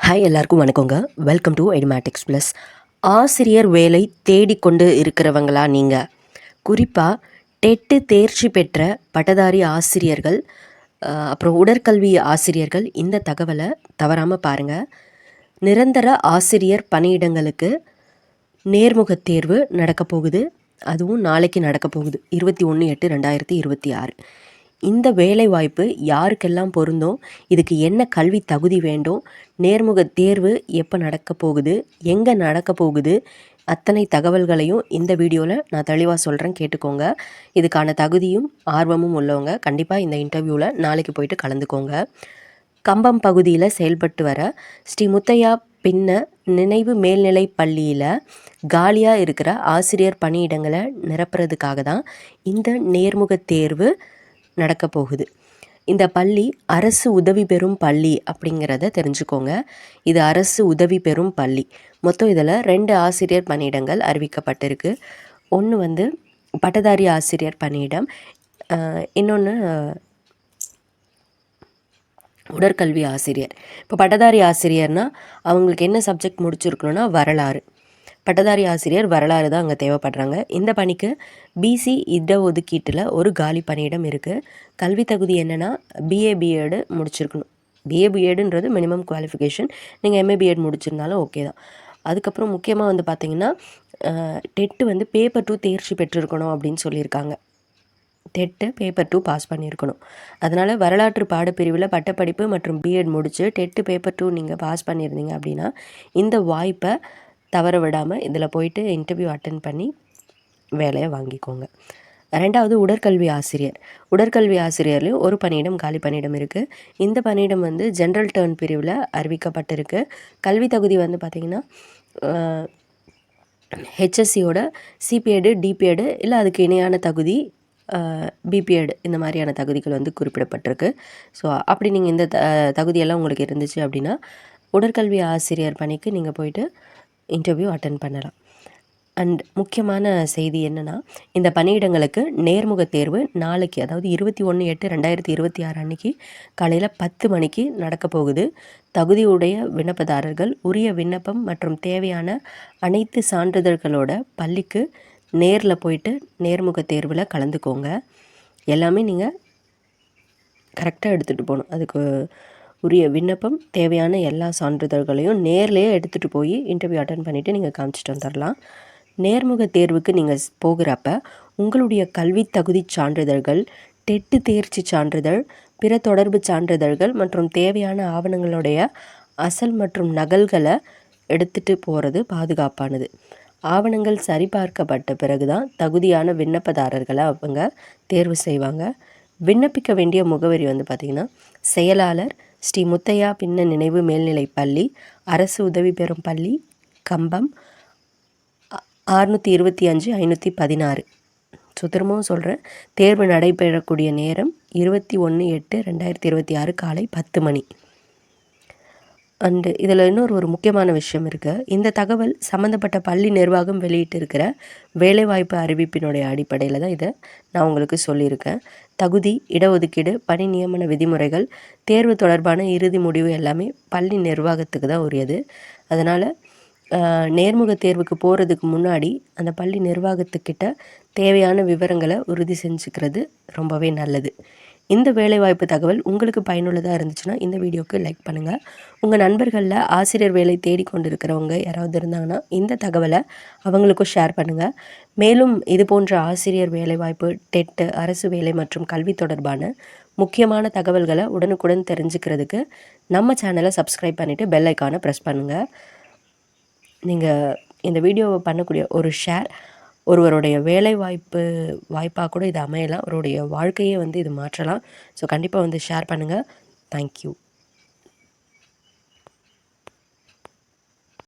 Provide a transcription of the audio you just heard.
Hi, எல்லாருக்கும் வணக்கங்க. Welcome to ஐடிமேட்டிக்ஸ் ப்ளஸ். ஆசிரியர் வேலை தேடிக்கொண்டு இருக்கிறவங்களா நீங்கள்? குறிப்பாக டெட்டு தேர்ச்சி பெற்ற பட்டதாரி ஆசிரியர்கள், அப்புறம் உடற்கல்வி ஆசிரியர்கள் இந்த தகவலை தவறாமல் பாருங்கள். நிரந்தர ஆசிரியர் பணியிடங்களுக்கு நேர்முகத் தேர்வு நடக்கப் போகுது. அதுவும் நாளைக்கு நடக்க போகுது, 21/8/2026. இந்த வேலை வாய்ப்பு யாருக்கெல்லாம் பொருந்தும், இதுக்கு என்ன கல்வி தகுதி வேண்டும், நேர்முக தேர்வு எப்போ நடக்க போகுது, எங்கே நடக்க போகுது, அத்தனை தகவல்களையும் இந்த வீடியோவில் நான் தெளிவாக சொல்கிறேன், கேட்டுக்கோங்க. இதுக்கான தகுதியும் ஆர்வமும் உள்ளவங்க கண்டிப்பாக இந்த இன்டர்வியூவில் நாளைக்கு போயிட்டு கலந்துக்கோங்க. கம்பம் பகுதியில் செயல்பட்டு வர ஸ்ரீ முத்தையா பின்ன நினைவு மேல்நிலை பள்ளியில் காலியாக இருக்கிற ஆசிரியர் பணியிடங்களை நிரப்புறதுக்காக தான் இந்த நேர்முக தேர்வு நடக்க போகுது. இந்த பள்ளி அரசு உதவி பெறும் பள்ளி அப்படிங்கிறத தெரிஞ்சுக்கோங்க. இது அரசு உதவி பெறும் பள்ளி. மொத்தம் இதில் 2 ஆசிரியர் பணியிடங்கள் அறிவிக்கப்பட்டிருக்கு. ஒன்று பட்டதாரி ஆசிரியர் பணியிடம், இன்னொன்று உடற்கல்வி ஆசிரியர். இப்போ பட்டதாரி ஆசிரியர்னால் அவங்களுக்கு என்ன சப்ஜெக்ட் முடிச்சிருக்கணும்னா வரலாறு. பட்டதாரி ஆசிரியர் வரலாறு தான் அங்கே தேவைப்படுறாங்க. இந்த பணிக்கு பிசி இடஒதுக்கீட்டில் ஒரு காலி பணியிடம் இருக்குது. கல்வி தகுதி என்னென்னா பிஏ பிஎட் முடிச்சிருக்கணும். பிஏ பிஎடுன்றது மினிமம் குவாலிஃபிகேஷன். நீங்கள் எம்ஏ பிஎட் முடிச்சிருந்தாலும் ஓகே தான். அதுக்கப்புறம் முக்கியமாக பார்த்திங்கன்னா டெட்டு பேப்பர் 2 தேர்ச்சி பெற்றிருக்கணும் அப்படின்னு சொல்லியிருக்காங்க. டெட்டு பேப்பர் 2 பாஸ் பண்ணியிருக்கணும். அதனால் வரலாற்று பாடப்பிரிவில் பட்டப்படிப்பு மற்றும் பிஎட் முடித்து டெட்டு பேப்பர் 2 நீங்கள் பாஸ் பண்ணியிருந்தீங்க அப்படின்னா இந்த வாய்ப்பை தவற விடாமல் இதில் போயிட்டு இன்டர்வியூ அட்டன் பண்ணி வேலையை வாங்கிக்கோங்க. 2வது உடற்கல்வி ஆசிரியர். உடற்கல்வி ஆசிரியர்லேயும் ஒரு பணியிடம் காலி பணியிடம் இருக்குது. இந்த பணியிடம் ஜென்ரல் டர்ன் பிரிவில் அறிவிக்கப்பட்டிருக்கு. கல்வி தகுதி பார்த்திங்கன்னா ஹெச்எஸ்சியோட சிபிஎடு டிபிஎடு இல்லை அதுக்கு இணையான தகுதி பிபிஎட் இந்த மாதிரியான தகுதிகள் குறிப்பிடப்பட்டிருக்கு. ஸோ அப்படி நீங்கள் இந்த தகுதியெல்லாம் உங்களுக்கு இருந்துச்சு அப்படின்னா உடற்கல்வி ஆசிரியர் பணிக்கு நீங்கள் போயிட்டு இன்டர்வியூ அட்டன் பண்ணலாம். அண்ட் முக்கியமான செய்தி என்னென்னா, இந்த பணியிடங்களுக்கு நேர்முக தேர்வு நாளைக்கு, அதாவது 21/8/2026 அன்றைக்கி காலையில் 10 மணிக்கு நடக்க போகுது. தகுதியுடைய விண்ணப்பதாரர்கள் உரிய விண்ணப்பம் மற்றும் தேவையான அனைத்து சான்றிதழ்களோட பள்ளிக்கு நேரில் போயிட்டு நேர்முக தேர்வில் கலந்துக்கோங்க. எல்லாமே நீங்கள் கரெக்டாக எடுத்துகிட்டு போகணும். அதுக்கு உரிய விண்ணப்பம், தேவையான எல்லா சான்றிதழ்களையும் நேர்லேயே எடுத்துகிட்டு போய் இன்டர்வியூ அட்டன் பண்ணிவிட்டு நீங்கள் காமிச்சிட்டு வந்துடலாம். நேர்முக தேர்வுக்கு நீங்கள் போகிறப்ப உங்களுடைய கல்வி தகுதி சான்றிதழ்கள், டெட்டு தேர்ச்சி சான்றிதழ், பிற தொடர்பு சான்றிதழ்கள் மற்றும் தேவையான ஆவணங்களுடைய அசல் மற்றும் நகல்களை எடுத்துகிட்டு போகிறது பாதுகாப்பானது. ஆவணங்கள் சரிபார்க்கப்பட்ட பிறகு தான் தகுதியான விண்ணப்பதாரர்களை அவங்க தேர்வு செய்வாங்க. விண்ணப்பிக்க வேண்டிய முகவரி பார்த்திங்கன்னா செயலாளர் ஸ்ரீ முத்தையா பின்ன நினைவு மேல்நிலை பள்ளி, அரசு உதவி பெறும் பள்ளி, கம்பம், 625-516. ஸோ திரும்பவும் சொல்கிறேன், தேர்வு நடைபெறக்கூடிய நேரம் 21/8/2026 காலை 10 மணி. அண்டு இதில் இன்னொரு முக்கியமான விஷயம் இருக்குது. இந்த தகவல் சம்மந்தப்பட்ட பள்ளி நிர்வாகம் வெளியிட்டு இருக்கிற வேலைவாய்ப்பு அறிவிப்பினுடைய அடிப்படையில் தான் இதை நான் உங்களுக்கு சொல்லியிருக்கேன். தகுதி, இடஒதுக்கீடு, பணி நியமன விதிமுறைகள், தேர்வு தொடர்பான இறுதி முடிவு எல்லாமே பள்ளி நிர்வாகத்துக்கு தான் உரியது. அதனால் நேர்முக தேர்வுக்கு போகிறதுக்கு முன்னாடி அந்த பள்ளி நிர்வாகத்துக்கிட்ட தேவையான விவரங்களை உறுதி செஞ்சுக்கிறது ரொம்பவே நல்லது. இந்த வேலைவாய்ப்பு தகவல் உங்களுக்கு பயனுள்ளதாக இருந்துச்சுன்னா இந்த வீடியோவுக்கு லைக் பண்ணுங்கள். உங்கள் நண்பர்களில் ஆசிரியர் வேலை தேடிக்கொண்டு இருக்கிறவங்க யாராவது இருந்தாங்கன்னா இந்த தகவலை அவங்களுக்கும் ஷேர் பண்ணுங்கள். மேலும் இது போன்ற ஆசிரியர் வேலைவாய்ப்பு, டெட்டு, அரசு வேலை மற்றும் கல்வி தொடர்பான முக்கியமான தகவல்களை உடனுக்குடன் தெரிஞ்சுக்கிறதுக்கு நம்ம சேனலை சப்ஸ்கிரைப் பண்ணிவிட்டு பெல் ஐக்கானை ப்ரெஸ் பண்ணுங்கள். நீங்கள் இந்த வீடியோவை பண்ணக்கூடிய ஒரு ஷேர் ஒருவருடைய வேலை வாய்ப்பாக கூட இது அமையலாம். அவருடைய வாழ்க்கையே இது மாற்றலாம். ஸோ கண்டிப்பாக ஷேர் பண்ணுங்கள். தேங்க்யூ.